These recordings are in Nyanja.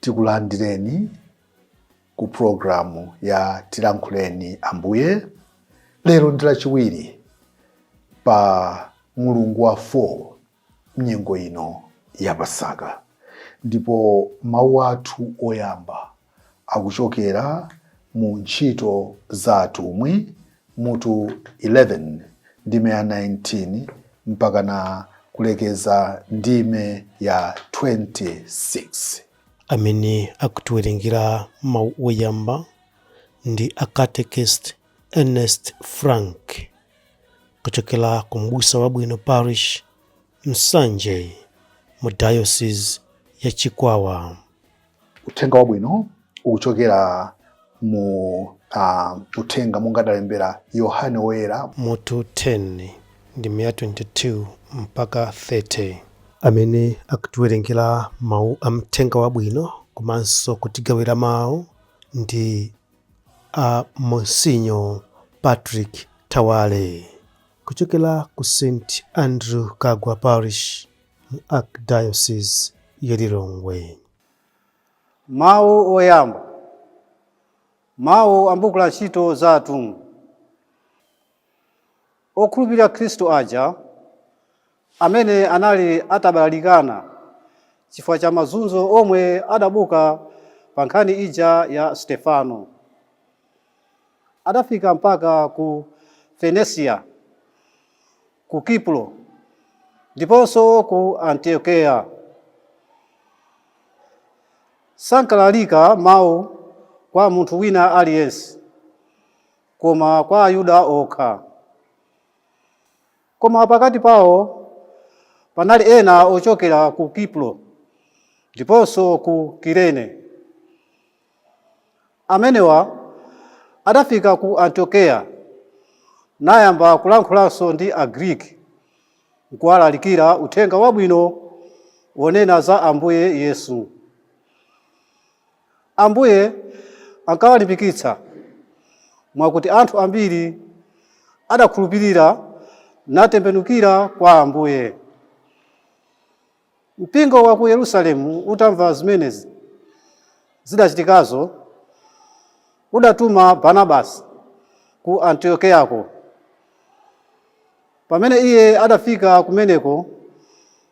tikulandireni ku programu ya Tilankhuleni Ambuye. Lero ndi lachiwiri pa mulungu wa 4 mnyengo ino ya Pasaka, ndipo mawu athu oyamba akuchokera mu Ntchito za Atumwi mutu 11 ndime ya 19 mpaka na kulekeza ndime ya 26. Amene akutiwerengera mawu oyamba ndi akatekist Ernest Frank kuchokera ku Mbusa Wabwino Parish, Msanje, mu Diocese ya Chikwawa. Uthenga wabwino ukuchokera mu uthenga monga adalembera Yohane Woyera mutu 10 ndime ya 22 mpaka 30. Amene akutiwerengera mawu a mthenga wabwino komanso kutigawira mawu ndi a Monsinyo Patrick Tawale kuchokera ku St Andrew Kagwa Parish mu Archdiocese ya Lilongwe. Mawu oyamba. Mawu ambuku la Ntchito za Atumwi. Okhulupirira Khristu aja amene anali atabalalikana chifukwa cha mazunzo omwe adabuka pa nkhani ija ya Stefano. Adafika mpaka ku Fenesia, ku Kipro, ndiponso ku Antiokeya. Sankalalika mawu kwa munthu wina aliyense, koma kwa Ayuda okha. Koma pakati pawo panali ena ochokera ku Kipro ndiponso ku Kirene. Amenewa adafika ku Antiokeya nayamba kulankhulanso ndi Agriki nkuwalalikira uthenga wabwino wonena za Ambuye Yesu. Ambuye ankawalimbikitsa mwakuti anthu ambiri adakhulupirira natembenukira kwa Ambuye. Mpingo wa ku Yerusalemu utamva zimenezi zidachitikazo, udatuma Barnabasi ku Antiokeako. Pamene iye adafika kumeneko,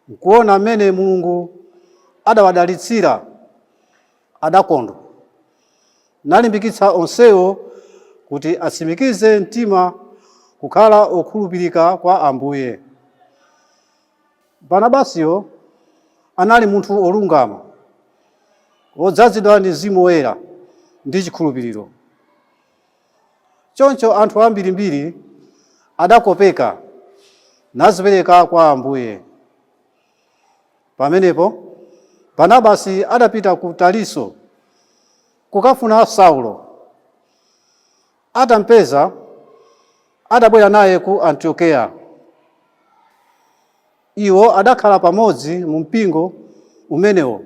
nkuona mmene Mulungu adawadalitsira, adakondwa nalimbikitsa onsewo kuti atsimikize mtima kukhala okhulupirika kwa Ambuye. Barnabasiyo anali munthu olungama, wodzazidwa ndi Mzimu Woyera ndi chikhulupiriro. Choncho anthu ambirimbiri adakopeka nazipereka kwa Ambuye. Pamenepo Barnabasi adapita ku Tariso kukafuna Saulo. Atampeza, adabwera naye ku Antiokeya. Iwo adakhala pamodzi mu mpingo umenewo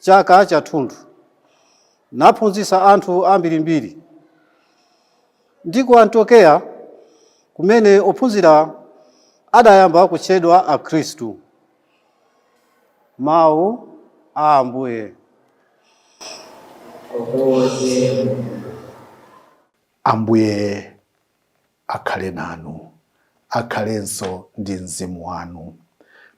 chaka chathunthu, naphunzitsa anthu ambirimbiri. Ndi ku Antiokeya kumene ophunzira adayamba kutchedwa Akhristu. Mawu a Ambuye. Ambuye akhale nanu, akhalenso ndi mzimu wanu.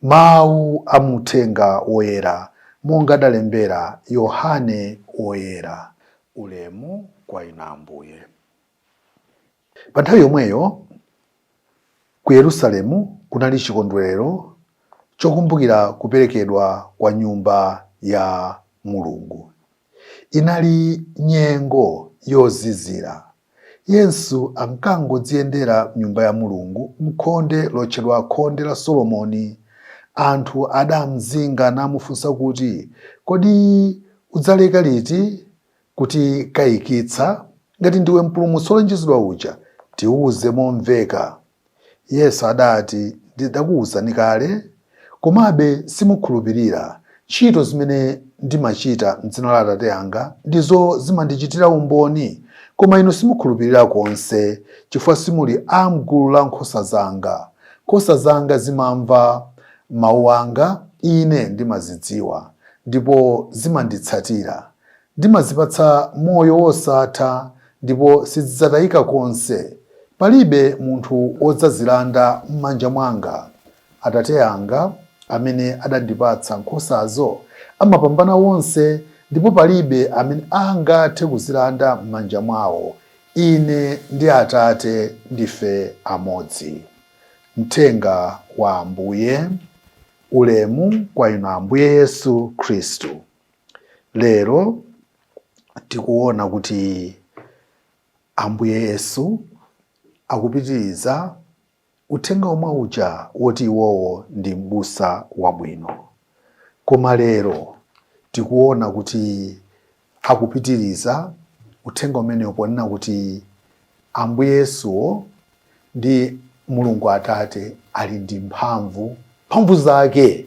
Mawu a muthenga woyera monga adalembera Yohane Woyera. Ulemu kwa inu Ambuye. Pa nthawi yomweyo ku Yerusalemu kunali chikondwerero chokumbukira kuperekedwa kwa nyumba ya Mulungu. Inali nyengo yozizira. Yesu ankangodziyendera nyumba ya Mulungu mkhonde lotchedwa khonde la Solomoni. Anthu adamzinga namufunsa kuti, kodi udzaleka liti kuti kayikitsa? Ngati ndiwe mpulumutsi wolonjezedwa uja, tiuze momveka. Yesu adati, ndidakuwuzani kale, komabe simukhulupirira. Ntchito zimene ndimachita m'dzina la Atate anga ndizo zimandichitira umboni, koma inu simukhulupirira konse, chifukwa simuli a m'gulu la nkhosa zanga. Nkhosa zanga zimamva mawu anga, ine ndimazidziwa, ndipo zimanditsatira. Ndimazipatsa moyo wosatha ndipo sizidzatayika konse. Palibe munthu wodzazilanda m'manja mwanga. Atate anga amene adandipatsa nkhosazo amapambana wonse, ndipo palibe amene angathe kuzilanda m'manja mwawo. Ine ndi Atate ndife amodzi. Mthenga wa Ambuye. Ulemu kwa inu Ambuye Yesu Khristu. Lero tikuona kuti Ambuye Yesu akupitiriza uthenga omwe uja woti iwowo ndi m'busa wabwino. Koma lero tikuona kuti akupitiriza uthenga umenewo ponena kuti Ambuye Yesuwo ndi Mulungu Atate ali ndi mphamvu zake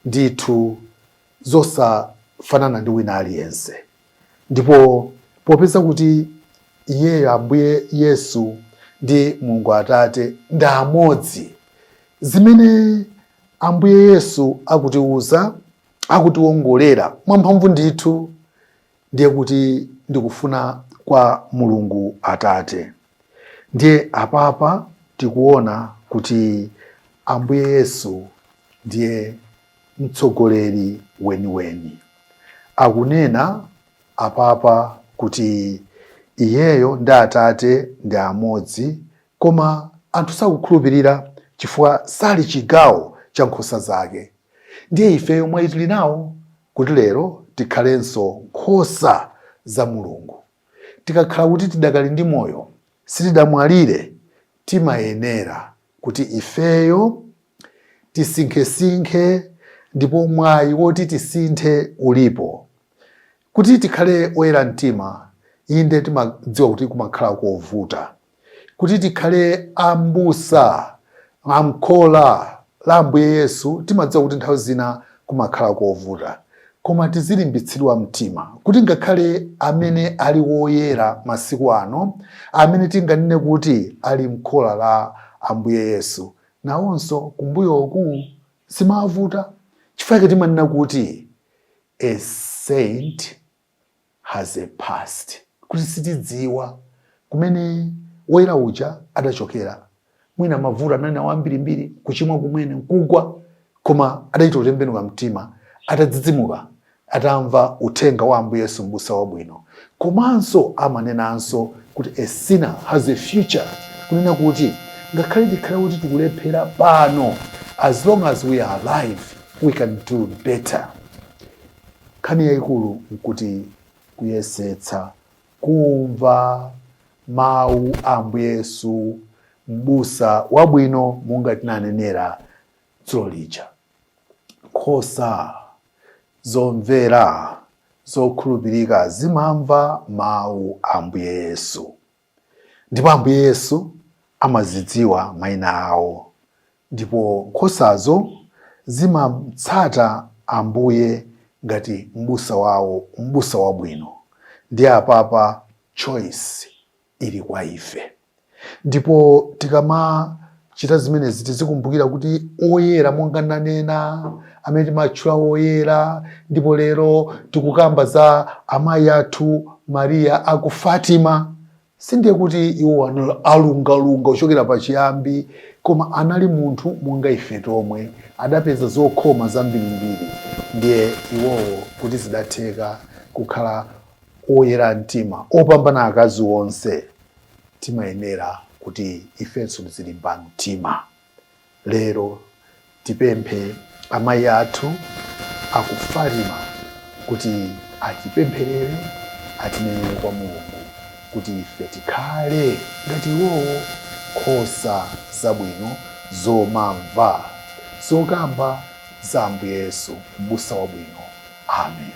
ndithu zosafanana ndi wina aliyense. Ndipo popeza kuti iyeyo Ambuye Yesu ndi Mulungu Atate ndi amodzi, zimene Ambuye Yesu akutiuza, akutiwongolera mwamphamvu ndithu, ndiye kuti ndikufuna kwa Mulungu Atate. Ndiye apapa tikuona kuti Ambuye Yesu ndiye mtsogoleri weniweni. Akunena apapa kuti iyeyo ndi Atate ndi amodzi, koma anthu sakukhulupirira chifukwa sali chigawo cha nkhosa zake. Ndiye ifeyo mwayi tili nawo kuti lero tikhalenso nkhosa za Mulungu. Tikakhala kuti tidakali ndi moyo, sitidamwalire, timayenera kuti ifeyo tisinkhe ndipo mwayi woti tisinthe ulipo. Kuti tikhale oyera mtima, inde timadziwa kuti kumakhala kovuta. Kuti tikhale ambusa, amkhola la Ambuye Yesu, timadziwa kuti nthawi zina kumakhala kovuta. Koma tizilimbitsidwa mtima kuti ngakhale amene ali woyera masiku ano, amene tinganene kuti ali mkhola la Ambuye Yesu, nawonso kumbuyoku simavuta. Chifukwa timanena kuti a saint has a past, kuti sitidziwa kumene woyera uja adachokera. Mwina mavuto anali nawo ambirimbiri, kuchimwa kumene nkugwa, koma adachita kutembenuka mtima, atadzidzimuka, atamva uthenga wa Ambuye Yesu m'busa wabwino. Komanso amanenanso kuti a sinner has a future, kunena kuti ngakhale tikhale kuti tikulephera pano, as long as we are alive we can do better. Nkhani yayikulu nkuti kuyesetsa kumva mawu a Ambuye Yesu m'busa wabwino monga tinanenera dzulo lija. Nkhosa zomvera zokhulupirika zimamva mawu a Ambuye Yesu, ndipo Ambuye Yesu amazidziwa mayina awo, ndipo nkhosazo zimatsata Ambuye ngati m'busa wawo, m'busa wabwino. Ndi apapa choice ili kwa ife. Ndipo tikamachita zimenezi tizikumbukira kuti oyera monga nanena, amene timatchula oyera, ndipo lero tikukamba za amayi athu Mariya aku Fatima, sindiye kuti iwo alungalunga kuchokera pachiyambi, koma anali munthu monga ife tomwe, adapeza zokhoma zambirimbiri. Ndiye iwowo kuti zidatheka kukhala oyera mtima, opambana akazi onse, timayenera kuti ifenso tizilimba mtima. Lero tipemphe amayi athu aku Fatima kuti atipempherere, atinenere kwa Mulungu kuti ife tikhale ngati iwowo, nkhosa zabwino zomamva, zokamba za Ambuye Yesu m'busa wabwino. Amen.